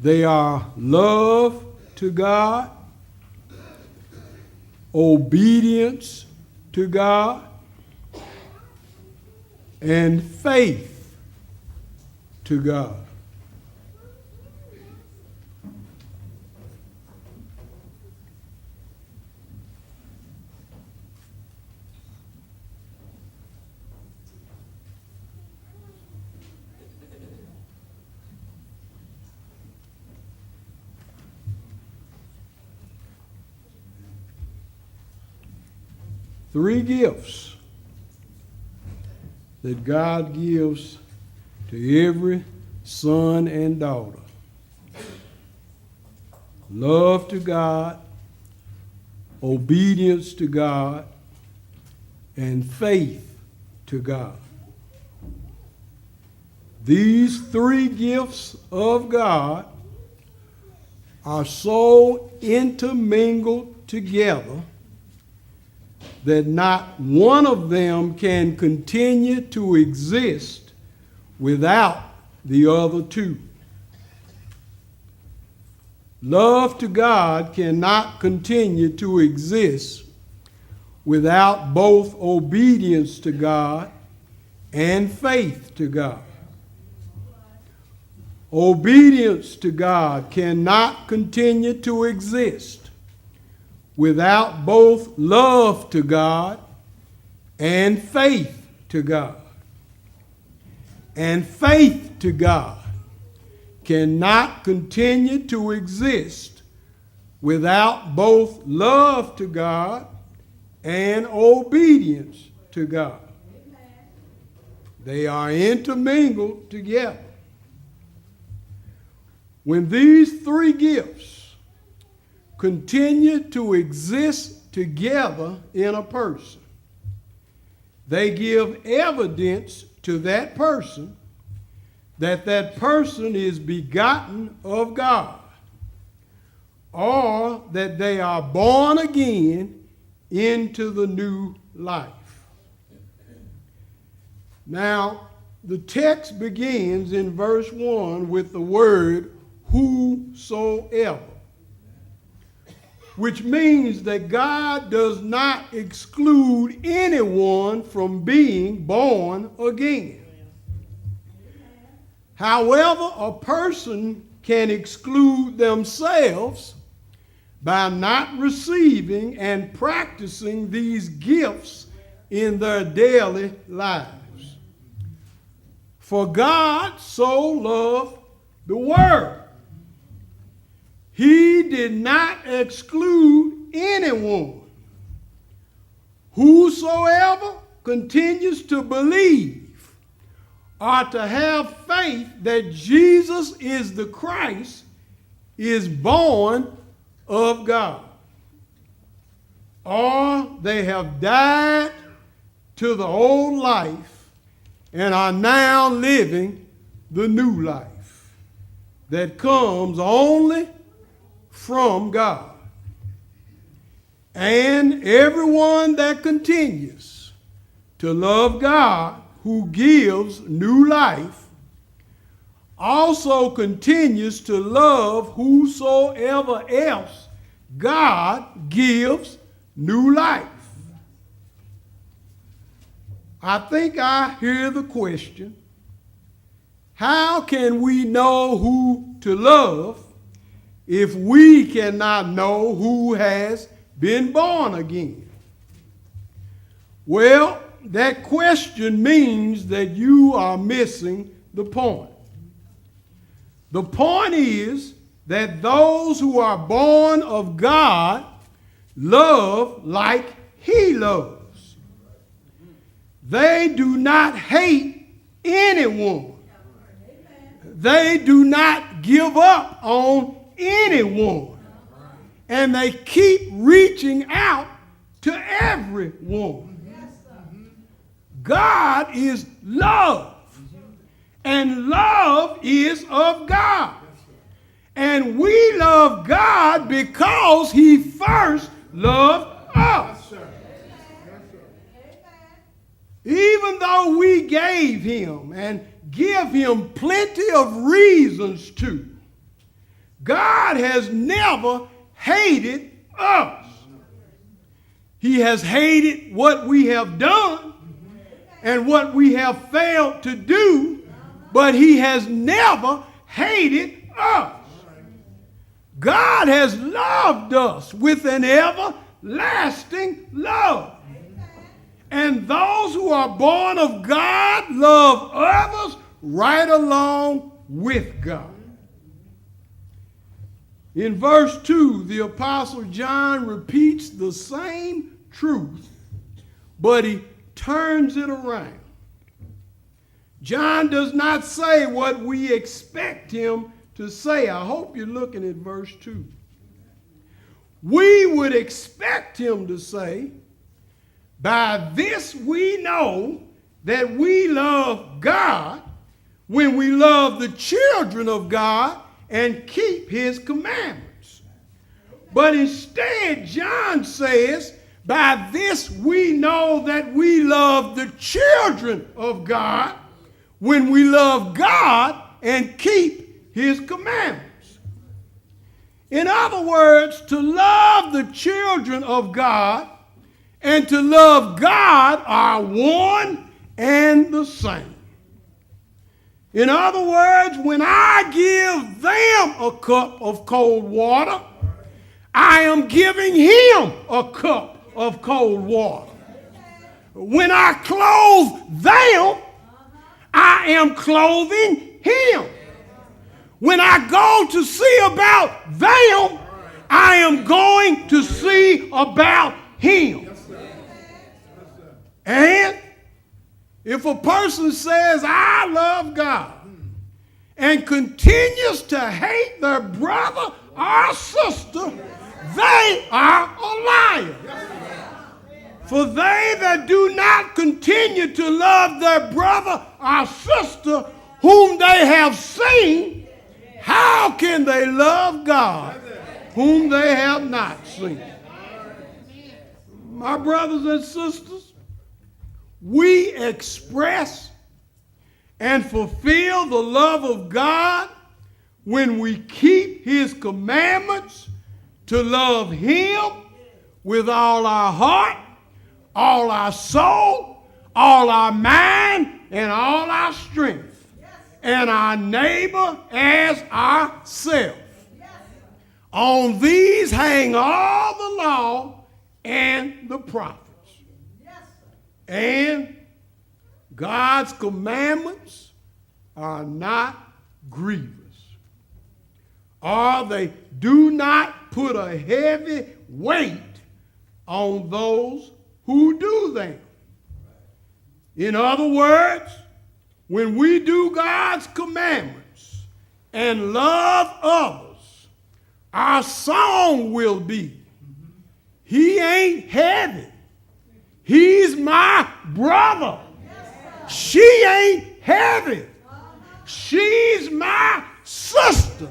They are love to God, obedience to God, and faith to God. Three gifts that God gives to every son and daughter. Love to God, obedience to God, and faith to God. These three gifts of God are so intermingled together that not one of them can continue to exist without the other two. Love to God cannot continue to exist without both obedience to God and faith to God. Obedience to God cannot continue to exist without both love to God and faith to God. And faith to God cannot continue to exist without both love to God and obedience to God. They are intermingled together. When these three gifts continue to exist together in a person, they give evidence to that person that person is begotten of God, or that they are born again into the new life. Now, the text begins in verse 1 with the word whosoever, which means that God does not exclude anyone from being born again. However, a person can exclude themselves by not receiving and practicing these gifts in their daily lives. For God so loved the world, He did not exclude anyone. Whosoever continues to believe or to have faith that Jesus is the Christ is born of God. Or they have died to the old life and are now living the new life that comes only from God. And everyone that continues to love God, who gives new life, also continues to love whosoever else God gives new life. I think I hear the question, how can we know who to love if we cannot know who has been born again? Well, that question means that you are missing the point. The point is that those who are born of God love like He loves. They do not hate anyone. They do not give up on anyone. And they keep reaching out to everyone. God is love, and love is of God. And we love God because He first loved us. Even though we gave Him and give Him plenty of reasons to, God has never hated us. He has hated what we have done and what we have failed to do, but he has never hated us. God has loved us with an everlasting love. And those who are born of God love others right along with God. In verse 2, the Apostle John repeats the same truth, but he turns it around. John does not say what we expect him to say. I hope you're looking at verse 2. We would expect him to say, by this we know that we love God when we love the children of God and keep his commandments. But instead, John says, by this we know that we love the children of God when we love God and keep his commandments. In other words, to love the children of God and to love God are one and the same. In other words, when I give them a cup of cold water, I am giving him a cup of cold water. When I clothe them, I am clothing him. When I go to see about them, I am going to see about him. And if a person says, I love God, and continues to hate their brother or sister, they are a liar. For they that do not continue to love their brother or sister whom they have seen, how can they love God whom they have not seen? My brothers and sisters, we express and fulfill the love of God when we keep his commandments to love him with all our heart, all our soul, all our mind, and all our strength, and our neighbor as ourselves. On these hang all the law and the prophets. And God's commandments are not grievous, or they do not put a heavy weight on those who do them. In other words, when we do God's commandments and love others, our song will be, he ain't heavy. He's my brother. She ain't heavy. She's my sister.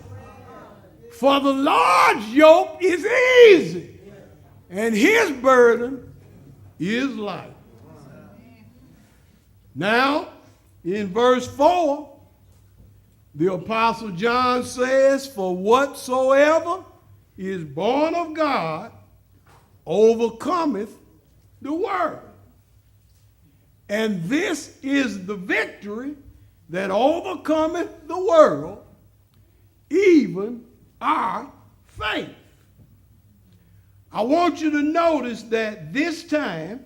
For the Lord's yoke is easy, and his burden is light. Now, in verse 4, the Apostle John says, for whatsoever is born of God overcometh the world. And this is the victory that overcometh the world, even our faith. I want you to notice that this time,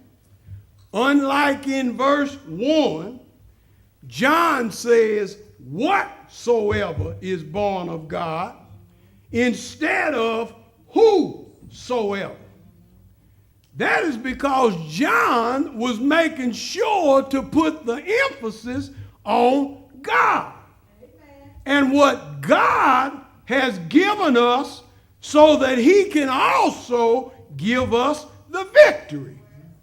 unlike in verse 1, John says, whatsoever is born of God, instead of whosoever. That is because John was making sure to put the emphasis on God. Amen. And what God has given us so that he can also give us the victory.